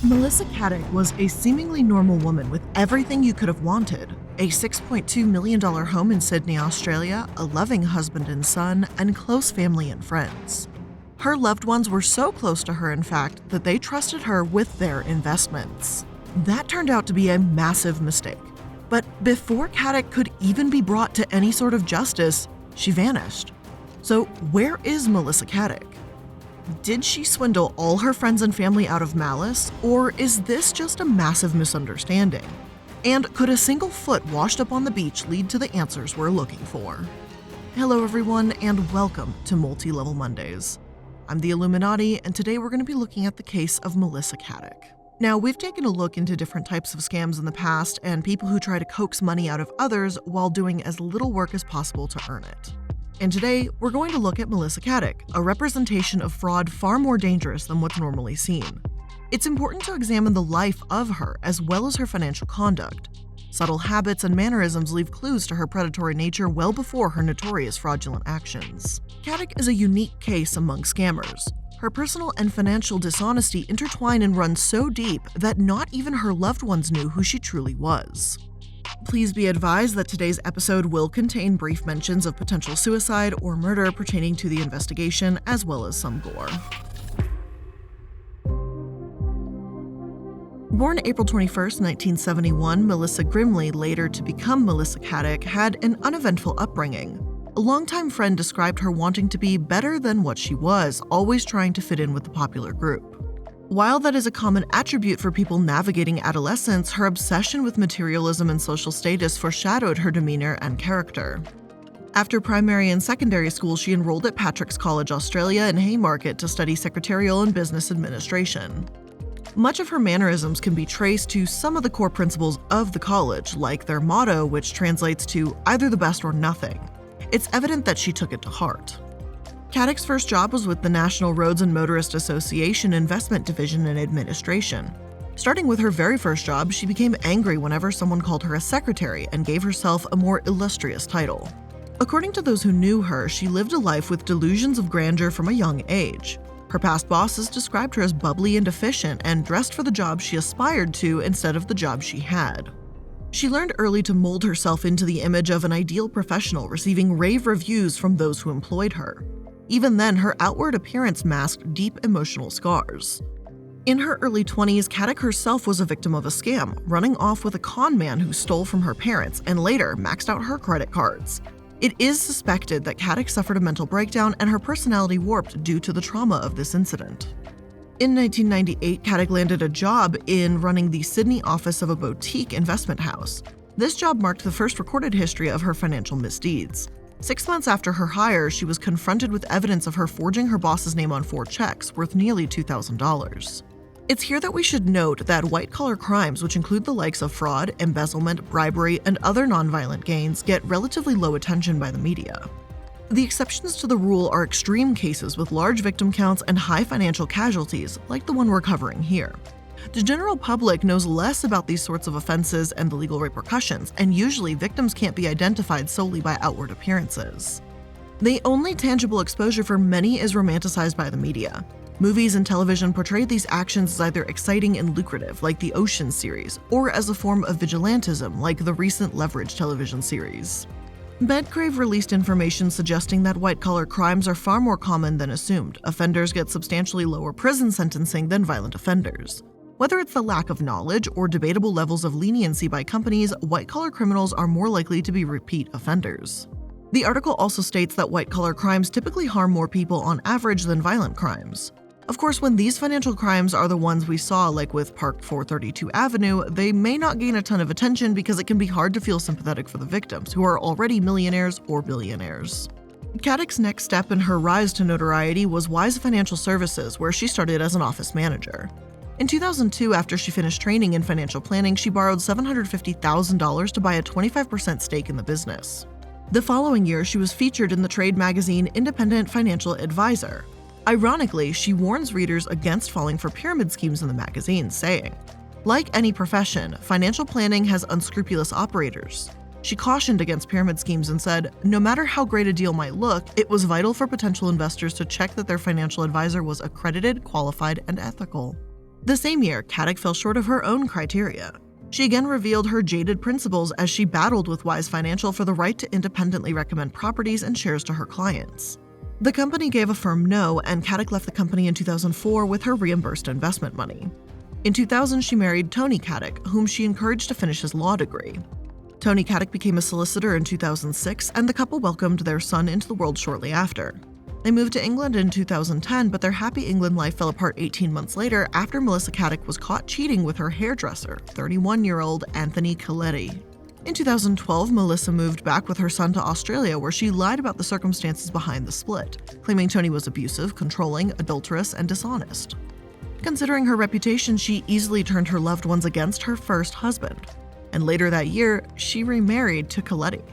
Melissa Caddick was a seemingly normal woman with everything you could have wanted. A $6.2 million home in Sydney, Australia, a loving husband and son, and close family and friends. Her loved ones were so close to her, in fact, that they trusted her with their investments. That turned out to be a massive mistake. But before Caddick could even be brought to any sort of justice, she vanished. So where is Melissa Caddick? Did she swindle all her friends and family out of malice, or is this just a massive misunderstanding? And could a single foot washed up on the beach lead to the answers we're looking for? Hello everyone, and welcome to Multi-Level Mondays. I'm the Illuminati, and today we're going to be looking at the case of Melissa Caddick. Now, we've taken a look into different types of scams in the past and people who try to coax money out of others while doing as little work as possible to earn it. And today, we're going to look at Melissa Caddick, a representation of fraud far more dangerous than what's normally seen. It's important to examine the life of her as well as her financial conduct. Subtle habits and mannerisms leave clues to her predatory nature well before her notorious fraudulent actions. Caddick is a unique case among scammers. Her personal and financial dishonesty intertwine and run so deep that not even her loved ones knew who she truly was. Please be advised that today's episode will contain brief mentions of potential suicide or murder pertaining to the investigation, as well as some gore. Born April 21, 1971, Melissa Grimley, later to become Melissa Caddick, had an uneventful upbringing. A longtime friend described her wanting to be better than what she was, always trying to fit in with the popular group. While that is a common attribute for people navigating adolescence, her obsession with materialism and social status foreshadowed her demeanor and character. After primary and secondary school, she enrolled at Patrick's College, Australia in Haymarket to study secretarial and business administration. Much of her mannerisms can be traced to some of the core principles of the college, like their motto, which translates to either the best or nothing. It's evident that she took it to heart. Caddick's first job was with the National Roads and Motorist Association Investment Division in Administration. Starting with her very first job, she became angry whenever someone called her a secretary and gave herself a more illustrious title. According to those who knew her, she lived a life with delusions of grandeur from a young age. Her past bosses described her as bubbly and efficient and dressed for the job she aspired to instead of the job she had. She learned early to mold herself into the image of an ideal professional, receiving rave reviews from those who employed her. Even then, her outward appearance masked deep emotional scars. In her early 20s, Caddick herself was a victim of a scam, running off with a con man who stole from her parents and later maxed out her credit cards. It is suspected that Caddick suffered a mental breakdown and her personality warped due to the trauma of this incident. In 1998, Caddick landed a job in running the Sydney office of a boutique investment house. This job marked the first recorded history of her financial misdeeds. 6 months after her hire, she was confronted with evidence of her forging her boss's name on 4 checks worth nearly $2,000. It's here that we should note that white-collar crimes, which include the likes of fraud, embezzlement, bribery, and other nonviolent gains, get relatively low attention by the media. The exceptions to the rule are extreme cases with large victim counts and high financial casualties, like the one we're covering here. The general public knows less about these sorts of offenses and the legal repercussions, and usually victims can't be identified solely by outward appearances. The only tangible exposure for many is romanticized by the media. Movies and television portray these actions as either exciting and lucrative, like the Ocean series, or as a form of vigilantism, like the recent Leverage television series. Medcrave released information suggesting that white-collar crimes are far more common than assumed. Offenders get substantially lower prison sentencing than violent offenders. Whether it's the lack of knowledge or debatable levels of leniency by companies, white-collar criminals are more likely to be repeat offenders. The article also states that white-collar crimes typically harm more people on average than violent crimes. Of course, when these financial crimes are the ones we saw, like with Park 432 Avenue, they may not gain a ton of attention because it can be hard to feel sympathetic for the victims, who are already millionaires or billionaires. Caddick's next step in her rise to notoriety was Wise Financial Services, where she started as an office manager. In 2002, after she finished training in financial planning, she borrowed $750,000 to buy a 25% stake in the business. The following year, she was featured in the trade magazine Independent Financial Advisor. Ironically, she warns readers against falling for pyramid schemes in the magazine, saying, "Like any profession, financial planning has unscrupulous operators." She cautioned against pyramid schemes and said, "No matter how great a deal might look, it was vital for potential investors to check that their financial advisor was accredited, qualified, and ethical." The same year, Caddick fell short of her own criteria. She again revealed her jaded principles as she battled with Wise Financial for the right to independently recommend properties and shares to her clients. The company gave a firm no, and Caddick left the company in 2004 with her reimbursed investment money. In 2000, she married Tony Caddick, whom she encouraged to finish his law degree. Tony Caddick became a solicitor in 2006, and the couple welcomed their son into the world shortly after. They moved to England in 2010, but their happy England life fell apart 18 months later after Melissa Caddick was caught cheating with her hairdresser, 31-year-old Anthony Coletti. In 2012, Melissa moved back with her son to Australia, where she lied about the circumstances behind the split, claiming Tony was abusive, controlling, adulterous, and dishonest. Considering her reputation, she easily turned her loved ones against her first husband. And later that year, she remarried to Coletti.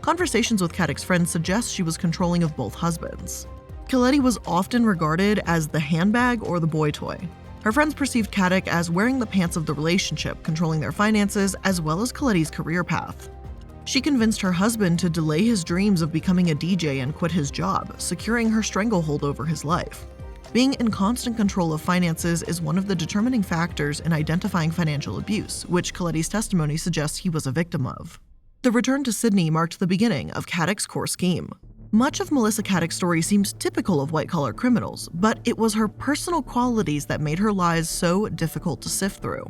Conversations with Caddick's friends suggest she was controlling of both husbands. Coletti was often regarded as the handbag or the boy toy. Her friends perceived Caddick as wearing the pants of the relationship, controlling their finances, as well as Coletti's career path. She convinced her husband to delay his dreams of becoming a DJ and quit his job, securing her stranglehold over his life. Being in constant control of finances is one of the determining factors in identifying financial abuse, which Coletti's testimony suggests he was a victim of. The return to Sydney marked the beginning of Caddick's core scheme. Much of Melissa Caddick's story seems typical of white-collar criminals, but it was her personal qualities that made her lies so difficult to sift through.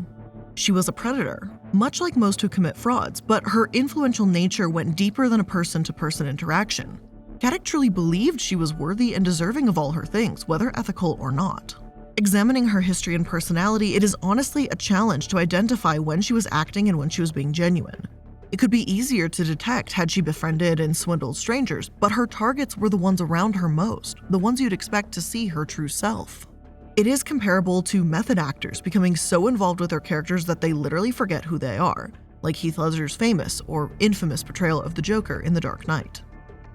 She was a predator, much like most who commit frauds, but her influential nature went deeper than a person-to-person interaction. Caddick truly believed she was worthy and deserving of all her things, whether ethical or not. Examining her history and personality, it is honestly a challenge to identify when she was acting and when she was being genuine. It could be easier to detect had she befriended and swindled strangers, but her targets were the ones around her most, the ones you'd expect to see her true self. It is comparable to method actors becoming so involved with their characters that they literally forget who they are, like Heath Ledger's famous or infamous portrayal of the Joker in The Dark Knight.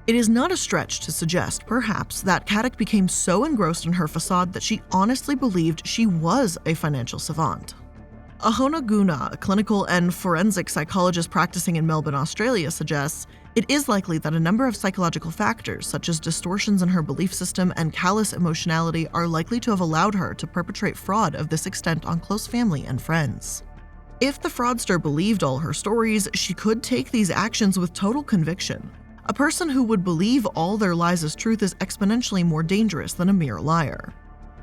It is not a stretch to suggest, perhaps, that Caddick became so engrossed in her facade that she honestly believed she was a financial savant. Ahona Guna, a clinical and forensic psychologist practicing in Melbourne, Australia, suggests it is likely that a number of psychological factors, such as distortions in her belief system and callous emotionality, are likely to have allowed her to perpetrate fraud of this extent on close family and friends. If the fraudster believed all her stories, she could take these actions with total conviction. A person who would believe all their lies as truth is exponentially more dangerous than a mere liar.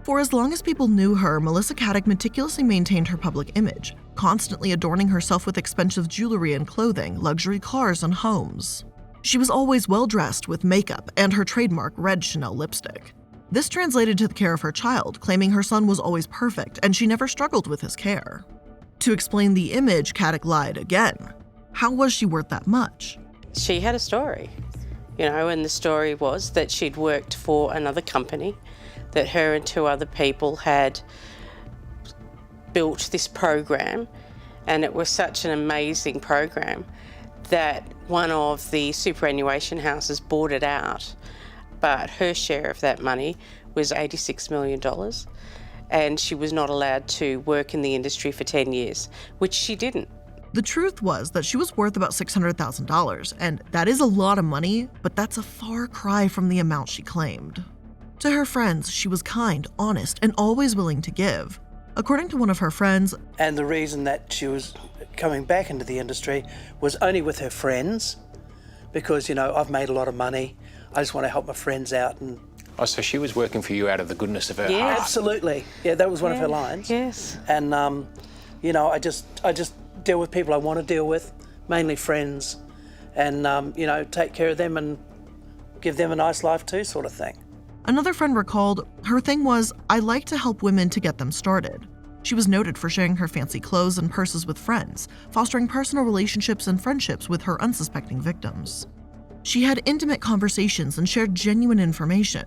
For as long as people knew her, Melissa Caddick meticulously maintained her public image, constantly adorning herself with expensive jewelry and clothing, luxury cars and homes. She was always well-dressed with makeup and her trademark red Chanel lipstick. This translated to the care of her child, claiming her son was always perfect and she never struggled with his care. To explain the image, Caddick lied again. How was she worth that much? She had a story, and the story was that she'd worked for another company, that her and two other people had built this program, and it was such an amazing program that one of the superannuation houses bought it out, but her share of that money was $86 million, and she was not allowed to work in the industry for 10 years, which she didn't. The truth was that she was worth about $600,000, and that is a lot of money, but that's a far cry from the amount she claimed. To her friends, she was kind, honest, and always willing to give. According to one of her friends, and the reason that she was coming back into the industry was only with her friends, because, I've made a lot of money, I just want to help my friends out. And Oh, so she was working for you out of the goodness of her heart. Absolutely. Yeah, that was one of her lines. Yes. And, I just deal with people I want to deal with, mainly friends, and, take care of them and give them a nice life too, sort of thing. Another friend recalled, her thing was, I like to help women to get them started. She was noted for sharing her fancy clothes and purses with friends, fostering personal relationships and friendships with her unsuspecting victims. She had intimate conversations and shared genuine information.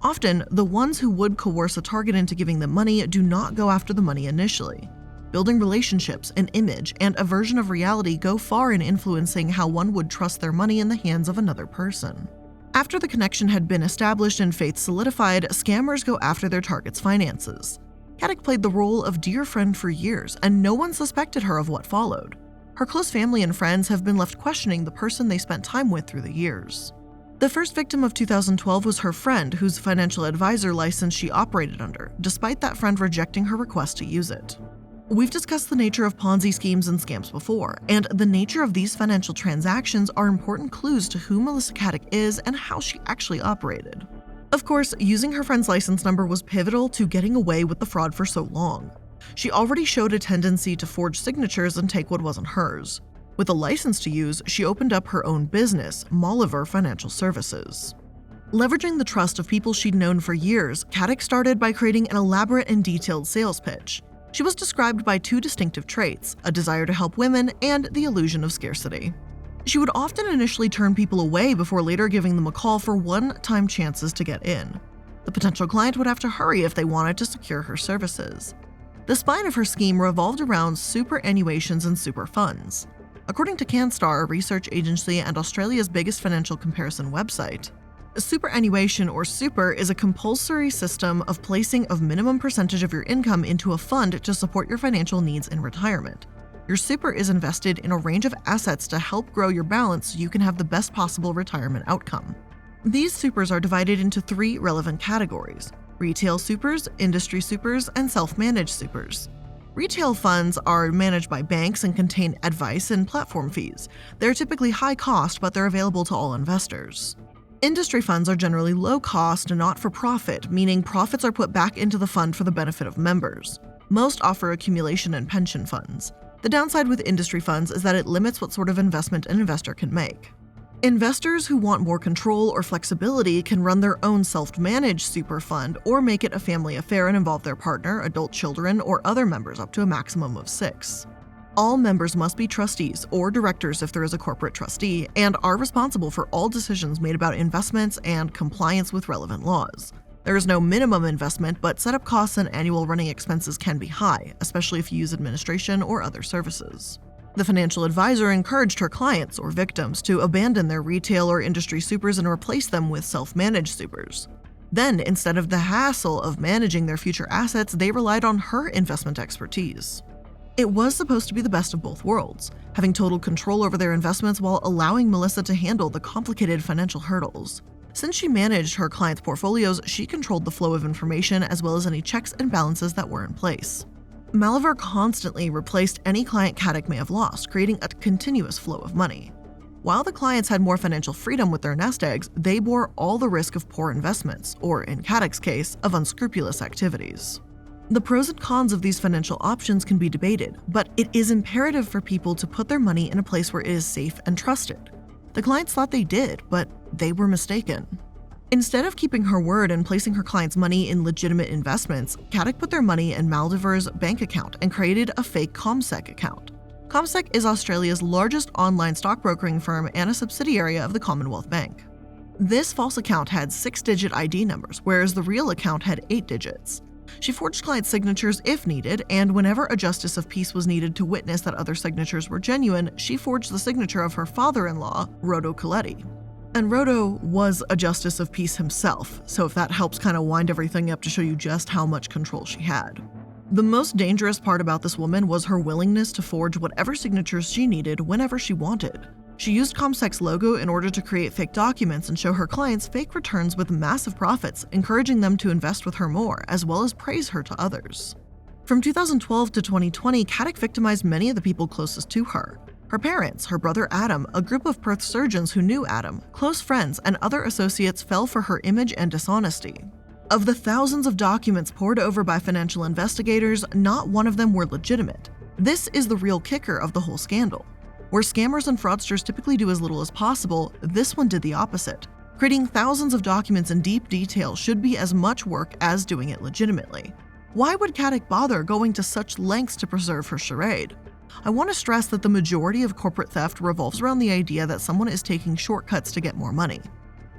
Often, the ones who would coerce a target into giving them money do not go after the money initially. Building relationships, an image, and a version of reality go far in influencing how one would trust their money in the hands of another person. After the connection had been established and faith solidified, scammers go after their target's finances. Caddick played the role of dear friend for years, and no one suspected her of what followed. Her close family and friends have been left questioning the person they spent time with through the years. The first victim of 2012 was her friend, whose financial advisor license she operated under, despite that friend rejecting her request to use it. We've discussed the nature of Ponzi schemes and scams before, and the nature of these financial transactions are important clues to who Melissa Caddick is and how she actually operated. Of course, using her friend's license number was pivotal to getting away with the fraud for so long. She already showed a tendency to forge signatures and take what wasn't hers. With a license to use, she opened up her own business, Molliver Financial Services. Leveraging the trust of people she'd known for years, Caddick started by creating an elaborate and detailed sales pitch. She was described by two distinctive traits: a desire to help women and the illusion of scarcity. She would often initially turn people away before later giving them a call for one-time chances to get in. The potential client would have to hurry if they wanted to secure her services. The spine of her scheme revolved around superannuations and super funds. According to CanStar, a research agency and Australia's biggest financial comparison website, superannuation, or super, is a compulsory system of placing a minimum percentage of your income into a fund to support your financial needs in retirement. Your super is invested in a range of assets to help grow your balance so you can have the best possible retirement outcome. These supers are divided into three relevant categories: retail supers, industry supers, and self-managed supers. Retail funds are managed by banks and contain advice and platform fees. They're typically high cost, but they're available to all investors. Industry funds are generally low cost and not for profit, meaning profits are put back into the fund for the benefit of members. Most offer accumulation and pension funds. The downside with industry funds is that it limits what sort of investment an investor can make. Investors who want more control or flexibility can run their own self-managed super fund or make it a family affair and involve their partner, adult children, or other members up to a maximum of 6. All members must be trustees or directors if there is a corporate trustee, and are responsible for all decisions made about investments and compliance with relevant laws. There is no minimum investment, but setup costs and annual running expenses can be high, especially if you use administration or other services. The financial advisor encouraged her clients or victims to abandon their retail or industry supers and replace them with self-managed supers. Then, instead of the hassle of managing their future assets, they relied on her investment expertise. It was supposed to be the best of both worlds, having total control over their investments while allowing Melissa to handle the complicated financial hurdles. Since she managed her clients' portfolios, she controlled the flow of information as well as any checks and balances that were in place. Molliver constantly replaced any client Caddick may have lost, creating a continuous flow of money. While the clients had more financial freedom with their nest eggs, they bore all the risk of poor investments, or in Caddick's case, of unscrupulous activities. The pros and cons of these financial options can be debated, but it is imperative for people to put their money in a place where it is safe and trusted. The clients thought they did, but they were mistaken. Instead of keeping her word and placing her clients' money in legitimate investments, Caddick put their money in Molliver's bank account and created a fake CommSec account. CommSec is Australia's largest online stockbrokering firm and a subsidiary of the Commonwealth Bank. This false account had 6-digit ID numbers, whereas the real account had 8 digits. She forged client signatures if needed, and whenever a justice of peace was needed to witness that other signatures were genuine, she forged the signature of her father-in-law, Rodo Coletti. And Rodo was a justice of peace himself, so if that helps kind of wind everything up to show you just how much control she had. The most dangerous part about this woman was her willingness to forge whatever signatures she needed whenever she wanted. She used CommSec's logo in order to create fake documents and show her clients fake returns with massive profits, encouraging them to invest with her more, as well as praise her to others. From 2012 to 2020, Caddick victimized many of the people closest to her. Her parents, her brother Adam, a group of Perth surgeons who knew Adam, close friends, and other associates fell for her image and dishonesty. Of the thousands of documents poured over by financial investigators, not one of them were legitimate. This is the real kicker of the whole scandal. Where scammers and fraudsters typically do as little as possible, this one did the opposite. Creating thousands of documents in deep detail should be as much work as doing it legitimately. Why would Caddick bother going to such lengths to preserve her charade? I want to stress that the majority of corporate theft revolves around the idea that someone is taking shortcuts to get more money.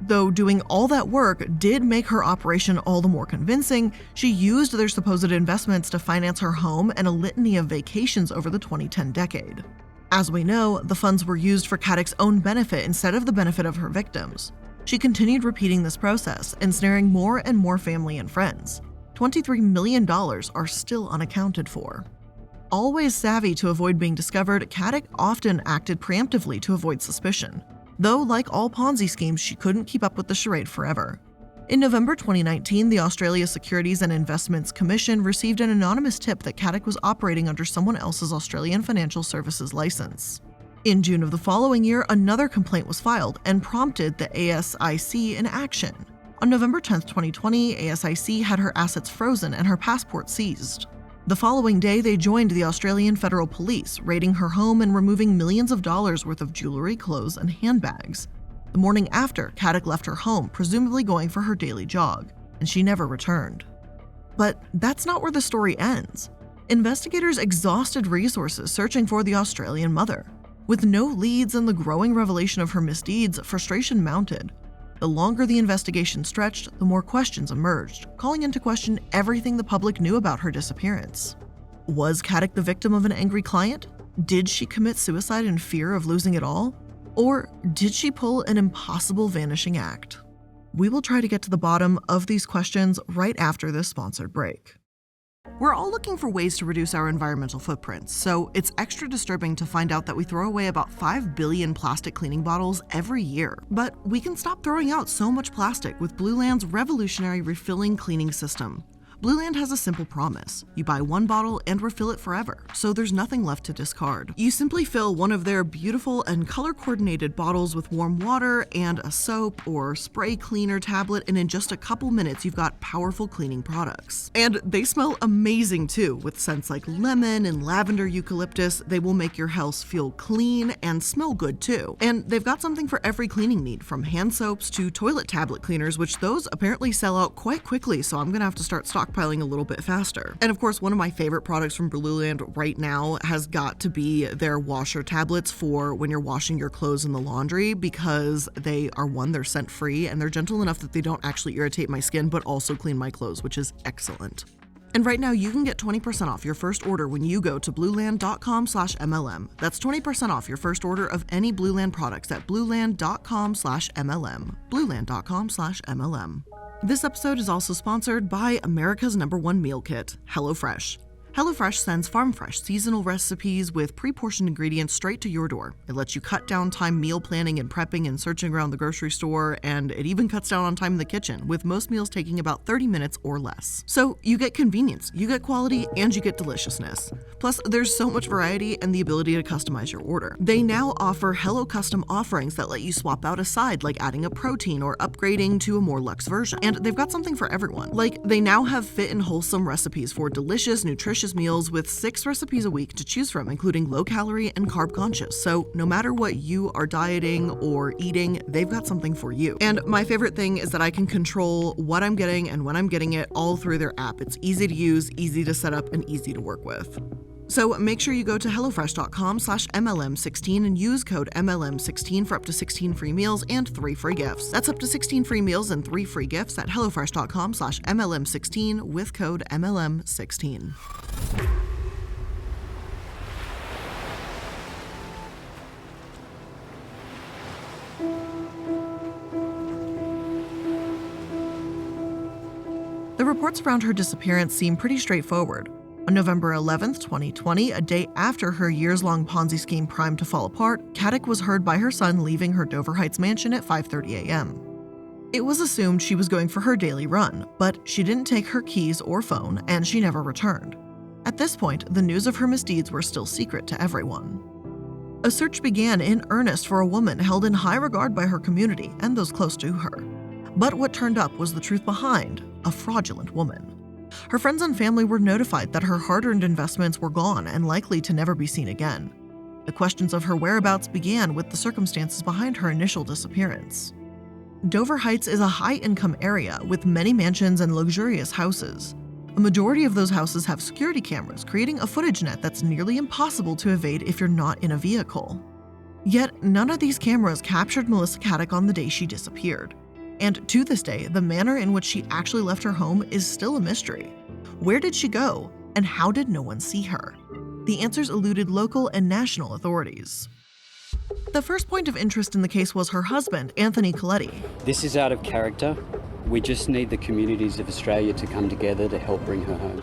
Though doing all that work did make her operation all the more convincing, she used their supposed investments to finance her home and a litany of vacations over the 2010 decade. As we know, the funds were used for Caddick's own benefit instead of the benefit of her victims. She continued repeating this process, ensnaring more and more family and friends. $23 million are still unaccounted for. Always savvy to avoid being discovered, Caddick often acted preemptively to avoid suspicion. Though, like all Ponzi schemes, she couldn't keep up with the charade forever. In November 2019, the Australia Securities and Investments Commission received an anonymous tip that Caddick was operating under someone else's Australian financial services license. In June of the following year, another complaint was filed and prompted the ASIC in action. On November 10, 2020, ASIC had her assets frozen and her passport seized. The following day, they joined the Australian Federal Police, raiding her home and removing millions of dollars worth of jewelry, clothes, and handbags. The morning after, Caddick left her home, presumably going for her daily jog, and she never returned. But that's not where the story ends. Investigators exhausted resources searching for the Australian mother. With no leads and the growing revelation of her misdeeds, frustration mounted. The longer the investigation stretched, the more questions emerged, calling into question everything the public knew about her disappearance. Was Caddick the victim of an angry client? Did she commit suicide in fear of losing it all? Or did she pull an impossible vanishing act? We will try to get to the bottom of these questions right after this sponsored break. We're all looking for ways to reduce our environmental footprints, so it's extra disturbing to find out that we throw away about 5 billion plastic cleaning bottles every year. But we can stop throwing out so much plastic with Blue Land's revolutionary refilling cleaning system. Blue Land has a simple promise. You buy one bottle and refill it forever, so there's nothing left to discard. You simply fill one of their beautiful and color-coordinated bottles with warm water and a soap or spray cleaner tablet, and in just a couple minutes, you've got powerful cleaning products. And they smell amazing too, with scents like lemon and lavender eucalyptus. They will make your house feel clean and smell good too. And they've got something for every cleaning need, from hand soaps to toilet tablet cleaners, which those apparently sell out quite quickly, so I'm gonna have to start stockpiling a little bit faster. And of course, one of my favorite products from Blue Land right now has got to be their washer tablets for when you're washing your clothes in the laundry, because they're scent free and they're gentle enough that they don't actually irritate my skin but also clean my clothes, which is excellent. And right now you can get 20% off your first order when you go to blueland.com/MLM. That's 20% off your first order of any Blue Land products at blueland.com/MLM. blueland.com/MLM. This episode is also sponsored by America's #1 meal kit, HelloFresh. HelloFresh sends farm-fresh seasonal recipes with pre-portioned ingredients straight to your door. It lets you cut down time meal planning and prepping and searching around the grocery store, and it even cuts down on time in the kitchen, with most meals taking about 30 minutes or less. So you get convenience, you get quality, and you get deliciousness. Plus, there's so much variety and the ability to customize your order. They now offer Hello Custom offerings that let you swap out a side, like adding a protein or upgrading to a more luxe version. And they've got something for everyone. Like, they now have fit and wholesome recipes for delicious, nutritious meals with 6 recipes a week to choose from, including low-calorie and carb-conscious. So no matter what you are dieting or eating, they've got something for you. And my favorite thing is that I can control what I'm getting and when I'm getting it all through their app. It's easy to use, easy to set up, and easy to work with. So make sure you go to hellofresh.com/MLM16 and use code MLM16 for up to 16 free meals and 3 free gifts. That's up to 16 free meals and 3 free gifts at hellofresh.com/MLM16 with code MLM16. The reports around her disappearance seem pretty straightforward. On November 11, 2020, a day after her years-long Ponzi scheme primed to fall apart, Caddick was heard by her son leaving her Dover Heights mansion at 5:30 a.m. It was assumed she was going for her daily run, but she didn't take her keys or phone, and she never returned. At this point, the news of her misdeeds were still secret to everyone. A search began in earnest for a woman held in high regard by her community and those close to her. But what turned up was the truth behind a fraudulent woman. Her friends and family were notified that her hard-earned investments were gone and likely to never be seen again. The questions of her whereabouts began with the circumstances behind her initial disappearance. Dover Heights is a high-income area with many mansions and luxurious houses. A majority of those houses have security cameras, creating a footage net that's nearly impossible to evade if you're not in a vehicle. Yet, none of these cameras captured Melissa Caddick on the day she disappeared. And to this day, the manner in which she actually left her home is still a mystery. Where did she go, and how did no one see her? The answers eluded local and national authorities. The first point of interest in the case was her husband, Anthony Caddick. This is out of character. We just need the communities of Australia to come together to help bring her home.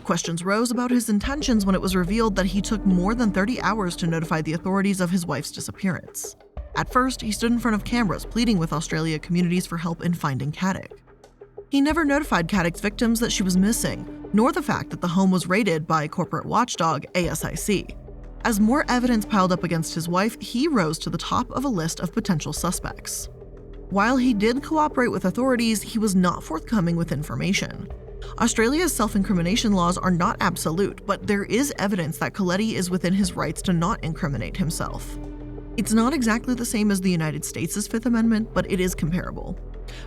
Questions rose about his intentions when it was revealed that he took more than 30 hours to notify the authorities of his wife's disappearance. At first, he stood in front of cameras pleading with Australia communities for help in finding Caddick. He never notified Caddick's victims that she was missing, nor the fact that the home was raided by corporate watchdog ASIC. As more evidence piled up against his wife, he rose to the top of a list of potential suspects. While he did cooperate with authorities, he was not forthcoming with information. Australia's self-incrimination laws are not absolute, but there is evidence that Colletti is within his rights to not incriminate himself. It's not exactly the same as the United States' Fifth Amendment, but it is comparable.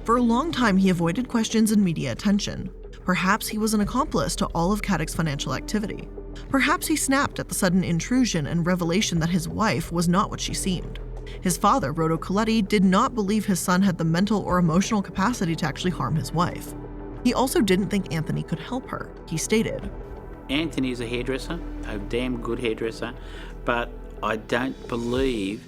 For a long time, he avoided questions and media attention. Perhaps he was an accomplice to all of Caddick's financial activity. Perhaps he snapped at the sudden intrusion and revelation that his wife was not what she seemed. His father, Rodo Colletti, did not believe his son had the mental or emotional capacity to actually harm his wife. He also didn't think Anthony could help her. He stated, Anthony's a hairdresser, a damn good hairdresser, but I don't believe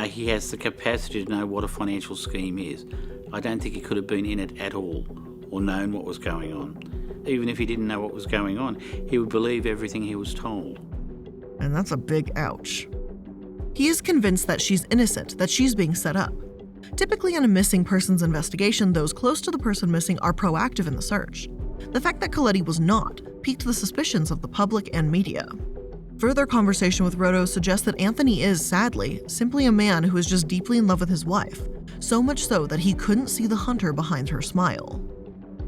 he has the capacity to know what a financial scheme is. I don't think he could have been in it at all or known what was going on. Even if he didn't know what was going on, he would believe everything he was told. And that's a big ouch. He is convinced that she's innocent, that she's being set up. Typically in a missing persons investigation, those close to the person missing are proactive in the search. The fact that Colletti was not piqued the suspicions of the public and media. Further conversation with Rodo suggests that Anthony is, sadly, simply a man who is just deeply in love with his wife, so much so that he couldn't see the hunter behind her smile.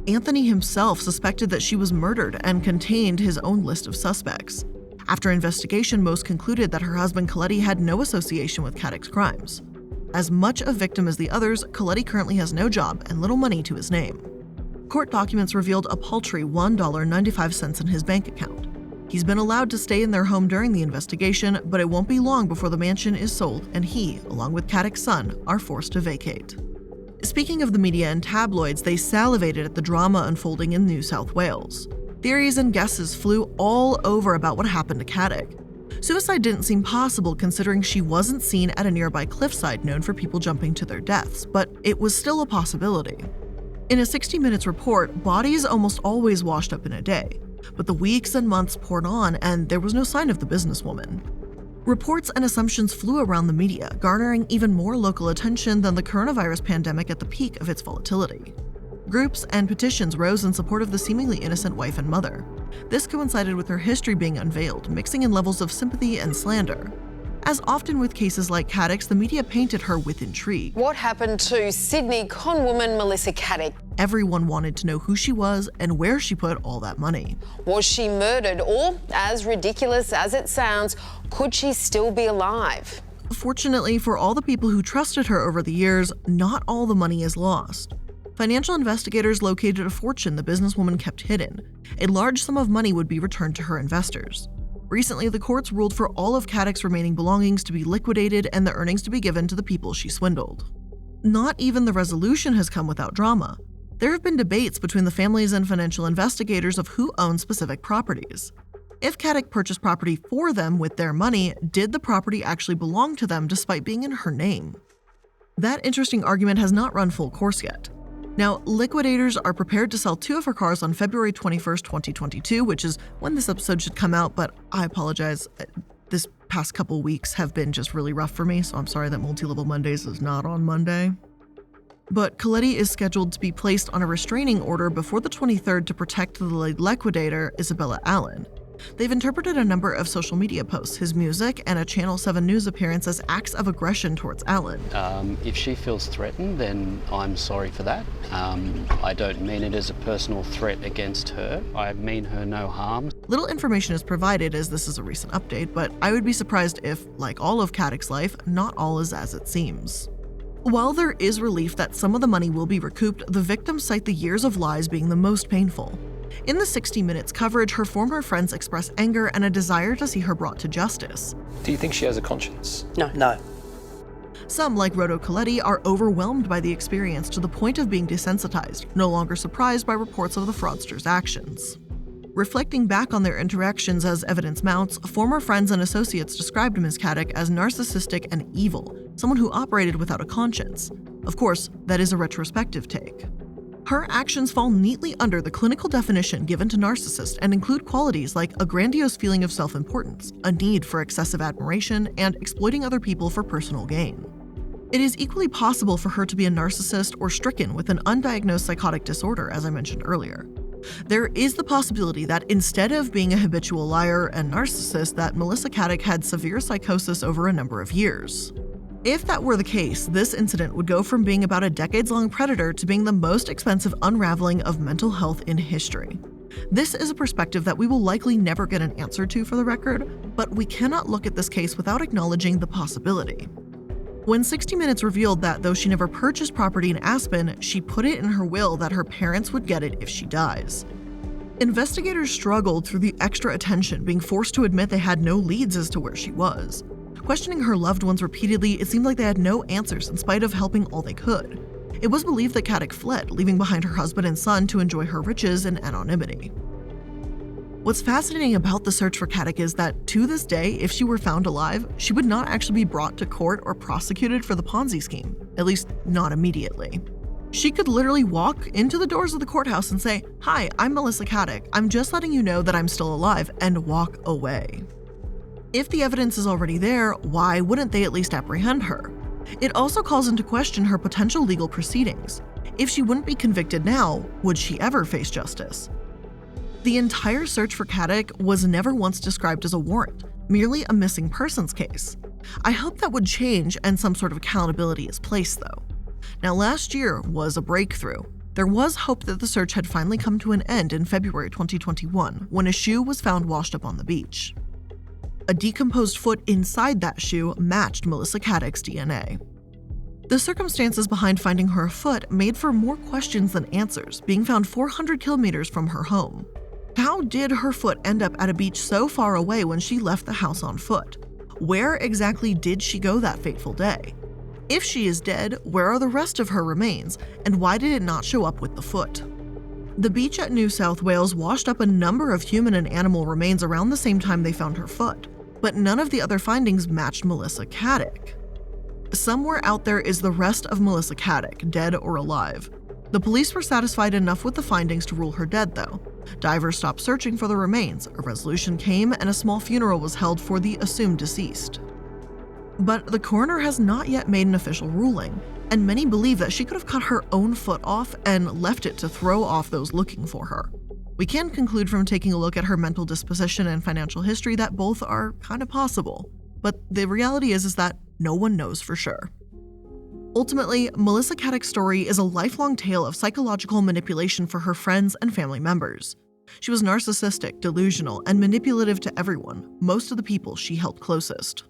Anthony himself suspected that she was murdered and contained his own list of suspects. After investigation, most concluded that her husband Colletti had no association with Caddick's crimes. As much a victim as the others, Colletti currently has no job and little money to his name. Court documents revealed a paltry $1.95 in his bank account. He's been allowed to stay in their home during the investigation, but it won't be long before the mansion is sold and he, along with Caddick's son, are forced to vacate. Speaking of the media and tabloids, they salivated at the drama unfolding in New South Wales. Theories and guesses flew all over about what happened to Caddick. Suicide didn't seem possible considering she wasn't seen at a nearby cliffside known for people jumping to their deaths, but it was still a possibility. In a 60 Minutes report, bodies almost always washed up in a day, but the weeks and months poured on and there was no sign of the businesswoman. Reports and assumptions flew around the media, garnering even more local attention than the coronavirus pandemic at the peak of its volatility. Groups and petitions rose in support of the seemingly innocent wife and mother. This coincided with her history being unveiled, mixing in levels of sympathy and slander. As often with cases like Caddick's, the media painted her with intrigue. What happened to Sydney conwoman Melissa Caddick? Everyone wanted to know who she was and where she put all that money. Was she murdered? Or, as ridiculous as it sounds, could she still be alive? Fortunately for all the people who trusted her over the years, not all the money is lost. Financial investigators located a fortune the businesswoman kept hidden. A large sum of money would be returned to her investors. Recently, the courts ruled for all of Caddick's remaining belongings to be liquidated and the earnings to be given to the people she swindled. Not even the resolution has come without drama. There have been debates between the families and financial investigators of who owns specific properties. If Caddick purchased property for them with their money, did the property actually belong to them despite being in her name? That interesting argument has not run full course yet. Now, liquidators are prepared to sell 2 of her cars on February 21st, 2022, which is when this episode should come out, but I apologize. This past couple weeks have been just really rough for me, so I'm sorry that Multi-Level Mondays is not on Monday. But Colletti is scheduled to be placed on a restraining order before the 23rd to protect the liquidator, Isabella Allen. They've interpreted a number of social media posts, his music, and a Channel 7 News appearance as acts of aggression towards Allen. If she feels threatened, then I'm sorry for that. I don't mean it as a personal threat against her. I mean her no harm. Little information is provided as this is a recent update, but I would be surprised if, like all of Caddick's life, not all is as it seems. While there is relief that some of the money will be recouped, the victims cite the years of lies being the most painful. In the 60 Minutes coverage, her former friends express anger and a desire to see her brought to justice. Do you think she has a conscience? No. Some, like Rodo Colletti, are overwhelmed by the experience to the point of being desensitized, no longer surprised by reports of the fraudster's actions. Reflecting back on their interactions as evidence mounts, former friends and associates described Ms. Caddick as narcissistic and evil, someone who operated without a conscience. Of course, that is a retrospective take. Her actions fall neatly under the clinical definition given to narcissist and include qualities like a grandiose feeling of self-importance, a need for excessive admiration, and exploiting other people for personal gain. It is equally possible for her to be a narcissist or stricken with an undiagnosed psychotic disorder, as I mentioned earlier. There is the possibility that instead of being a habitual liar and narcissist, that Melissa Caddick had severe psychosis over a number of years. If that were the case, this incident would go from being about a decades-long predator to being the most expensive unraveling of mental health in history. This is a perspective that we will likely never get an answer to for the record, but we cannot look at this case without acknowledging the possibility. When 60 Minutes revealed that though she never purchased property in Aspen, she put it in her will that her parents would get it if she dies. Investigators struggled through the extra attention, being forced to admit they had no leads as to where she was. Questioning her loved ones repeatedly, it seemed like they had no answers in spite of helping all they could. It was believed that Caddick fled, leaving behind her husband and son to enjoy her riches in anonymity. What's fascinating about the search for Caddick is that, to this day, if she were found alive, she would not actually be brought to court or prosecuted for the Ponzi scheme, at least not immediately. She could literally walk into the doors of the courthouse and say, "Hi, I'm Melissa Caddick. I'm just letting you know that I'm still alive," and walk away. If the evidence is already there, why wouldn't they at least apprehend her? It also calls into question her potential legal proceedings. If she wouldn't be convicted now, would she ever face justice? The entire search for Caddick was never once described as a warrant, merely a missing persons case. I hope that would change and some sort of accountability is placed, though. Now, last year was a breakthrough. There was hope that the search had finally come to an end in February 2021, when a shoe was found washed up on the beach. A decomposed foot inside that shoe matched Melissa Caddick's DNA. The circumstances behind finding her foot made for more questions than answers, being found 400 kilometers from her home. How did her foot end up at a beach so far away when she left the house on foot? Where exactly did she go that fateful day? If she is dead, where are the rest of her remains, and why did it not show up with the foot? The beach at New South Wales washed up a number of human and animal remains around the same time they found her foot, but none of the other findings matched Melissa Caddick. Somewhere out there is the rest of Melissa Caddick, dead or alive. The police were satisfied enough with the findings to rule her dead, though. Divers stopped searching for the remains, a resolution came, and a small funeral was held for the assumed deceased. But the coroner has not yet made an official ruling, and many believe that she could have cut her own foot off and left it to throw off those looking for her. We can conclude from taking a look at her mental disposition and financial history that both are kind of possible, but the reality is that no one knows for sure. Ultimately, Melissa Caddick's story is a lifelong tale of psychological manipulation for her friends and family members. She was narcissistic, delusional, and manipulative to everyone, most of the people she held closest.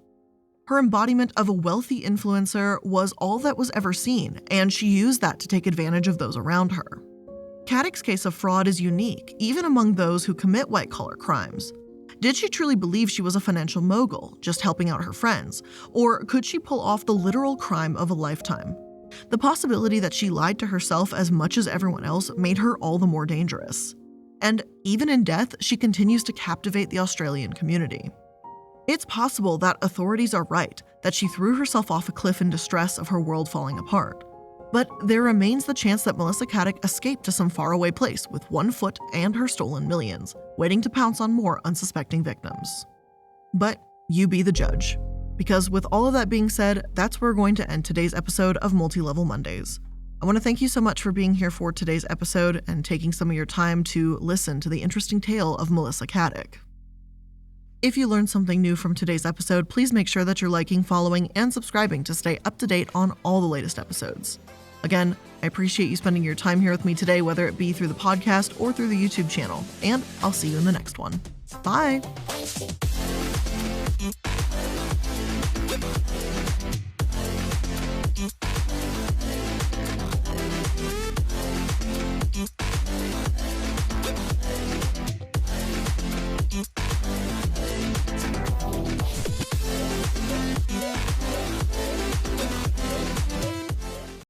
Her embodiment of a wealthy influencer was all that was ever seen, and she used that to take advantage of those around her. Caddick's case of fraud is unique, even among those who commit white-collar crimes. Did she truly believe she was a financial mogul, just helping out her friends, or could she pull off the literal crime of a lifetime? The possibility that she lied to herself as much as everyone else made her all the more dangerous. And even in death, she continues to captivate the Australian community. It's possible that authorities are right, that she threw herself off a cliff in distress of her world falling apart. But there remains the chance that Melissa Caddick escaped to some faraway place with one foot and her stolen millions, waiting to pounce on more unsuspecting victims. But you be the judge. Because with all of that being said, that's where we're going to end today's episode of Multi-Level Mondays. I want to thank you so much for being here for today's episode and taking some of your time to listen to the interesting tale of Melissa Caddick. If you learned something new from today's episode, please make sure that you're liking, following, and subscribing to stay up to date on all the latest episodes. Again, I appreciate you spending your time here with me today, whether it be through the podcast or through the YouTube channel, and I'll see you in the next one. Bye!